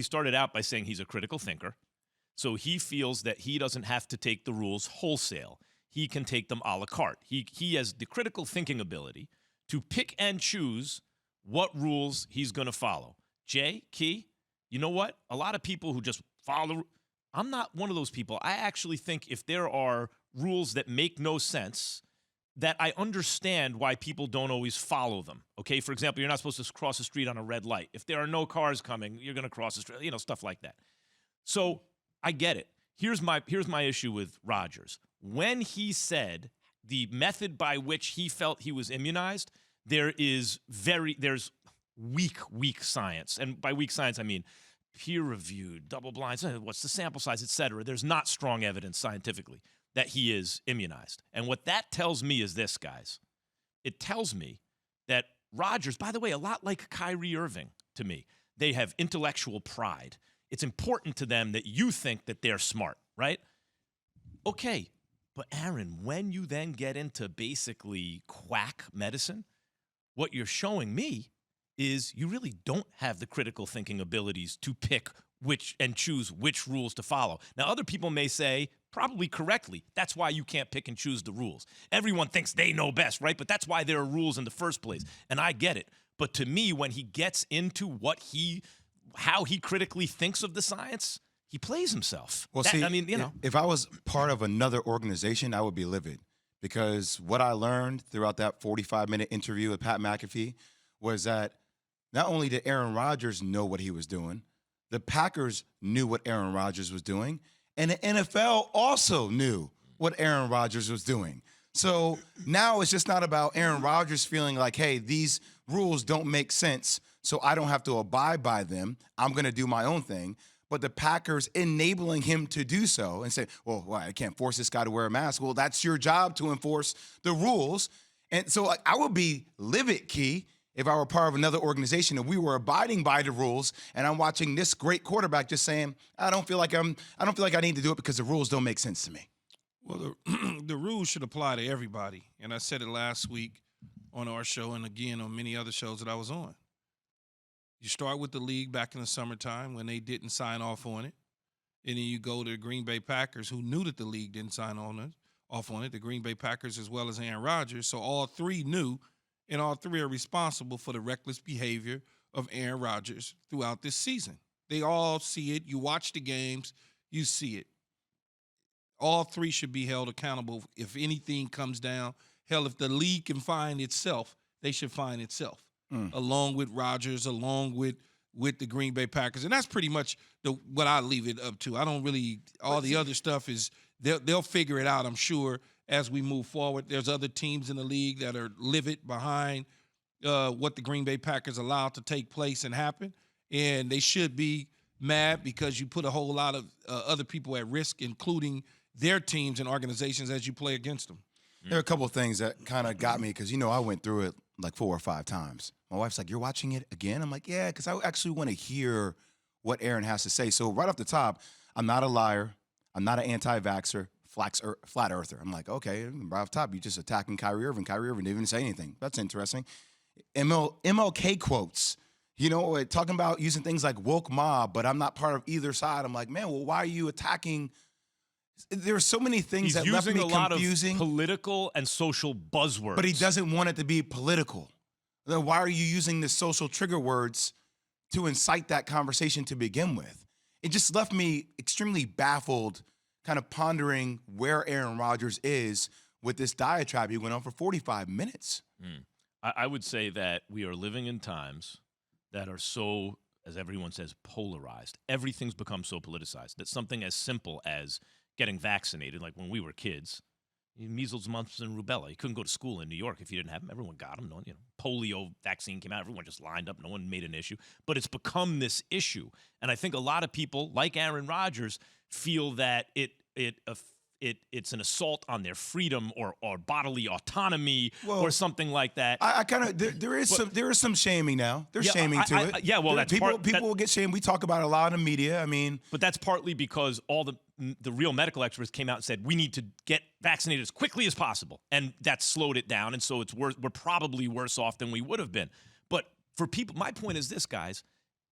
He started out by saying he's a critical thinker. So he feels that he doesn't have to take the rules wholesale. He can take them a la carte. He has the critical thinking ability to pick and choose what rules he's going to follow. Jay, Key, you know what? A lot of people who just follow, I'm not one of those people. I actually think if there are rules that make no sense, that I understand why people don't always follow them. Okay, for example, you're not supposed to cross the street on a red light. If there are no cars coming, you're going to cross the street, stuff like that. So I get it. Here's my issue with Rodgers. When he said the method by which he felt he was immunized, there's weak science. And by weak science, I mean peer-reviewed, double-blind, what's the sample size, et cetera. There's not strong evidence scientifically that he is immunized. And what that tells me is this, guys. It tells me that Rodgers, by the way, a lot like Kyrie Irving to me, they have intellectual pride. It's important to them that you think that they're smart, right? Okay, but Aaron, when you then get into basically quack medicine, what you're showing me is you really don't have the critical thinking abilities to pick which and choose which rules to follow. Now, other people may say, probably correctly, that's why you can't pick and choose the rules. Everyone thinks they know best, right? But that's why there are rules in the first place. And I get it. But to me, when he gets into how he critically thinks of the science, he plays himself. Well, if I was part of another organization, I would be livid, because what I learned throughout that 45-minute interview with Pat McAfee was that not only did Aaron Rodgers know what he was doing, the Packers knew what Aaron Rodgers was doing, and the NFL also knew what Aaron Rodgers was doing. So now it's just not about Aaron Rodgers feeling like, hey, these rules don't make sense, so I don't have to abide by them. I'm going to do my own thing. But the Packers enabling him to do so and say, well, I can't force this guy to wear a mask. Well, that's your job to enforce the rules. And so I would be livid, Key, if I were part of another organization and we were abiding by the rules, and I'm watching this great quarterback just saying, I don't feel like I need to do it because the rules don't make sense to me. Well, the rules should apply to everybody. And I said it last week on our show and again on many other shows that I was on. You start with the league back in the summertime when they didn't sign off on it. And then you go to the Green Bay Packers, who knew that the league didn't sign off on it, the Green Bay Packers as well as Aaron Rodgers. So all three knew, and all three are responsible for the reckless behavior of Aaron Rodgers throughout this season. They all see it. You watch the games, you see it. All three should be held accountable if anything comes down. Hell, if the league can find itself, they should find itself, along with Rodgers, along with the Green Bay Packers. And that's pretty much what I leave it up to. I don't really – all the other stuff is they'll figure it out, I'm sure, as we move forward. There's other teams in the league that are livid behind what the Green Bay Packers allowed to take place and happen, and they should be mad because you put a whole lot of other people at risk, including their teams and organizations, as you play against them. There are a couple of things that kind of got me because, I went through it like 4 or 5 times. My wife's like, you're watching it again? I'm like, yeah, because I actually want to hear what Aaron has to say. So right off the top, I'm not a liar. I'm not an anti-vaxxer, flat earther. I'm like, okay, right off the top, you're just attacking Kyrie Irving. Kyrie Irving didn't even say anything. That's interesting. MLK quotes, talking about using things like woke mob, but I'm not part of either side. I'm like, man, well, why are you attacking? There are so many things that left me confusing. He's using a lot of political and social buzzwords. But he doesn't want it to be political. Then why are you using the social trigger words to incite that conversation to begin with? It just left me extremely baffled, kind of pondering where Aaron Rodgers is with this diatribe he went on for 45 minutes. I would say that we are living in times that are so, as everyone says, polarized. Everything's become so politicized that something as simple as getting vaccinated, like when we were kids, measles, mumps, and rubella. You couldn't go to school in New York if you didn't have them. Everyone got them. Polio vaccine came out. Everyone just lined up. No one made an issue. But it's become this issue. And I think a lot of people, like Aaron Rodgers, feel that it's an assault on their freedom or bodily autonomy or something like that. I kind of there is some shaming now. There's shaming to it. That's people will get shamed. We talk about it a lot in the media. I mean, but that's partly because all the real medical experts came out and said we need to get vaccinated as quickly as possible, and that slowed it down. And so it's worse. We're probably worse off than we would have been. But for people, my point is this, guys.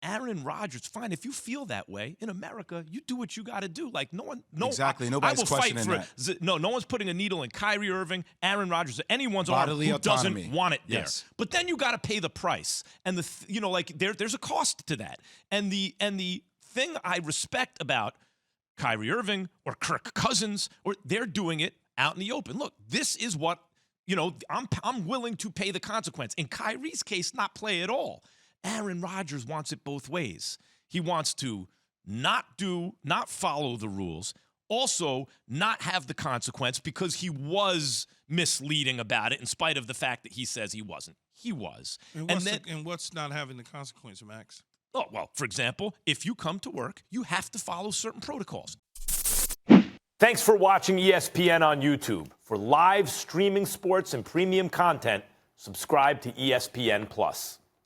Aaron Rodgers, fine, if you feel that way, in America, you do what you got to do. Like, no, Exactly. I Nobody's will fight questioning for no one's putting a needle in Kyrie Irving, Aaron Rodgers, anyone's arm Bodily who autonomy. doesn't want it there. Yes. But then you got to pay the price. And there's a cost to that. And the thing I respect about Kyrie Irving or Kirk Cousins, or they're doing it out in the open. Look, this is what, I'm willing to pay the consequence. In Kyrie's case, not play at all. Aaron Rodgers wants it both ways. He wants to not follow the rules, also not have the consequence because he was misleading about it in spite of the fact that he says he wasn't. He was. And what's not having the consequence, Max? Oh, well, for example, if you come to work, you have to follow certain protocols. Thanks for watching ESPN on YouTube. For live streaming sports and premium content, subscribe to ESPN+.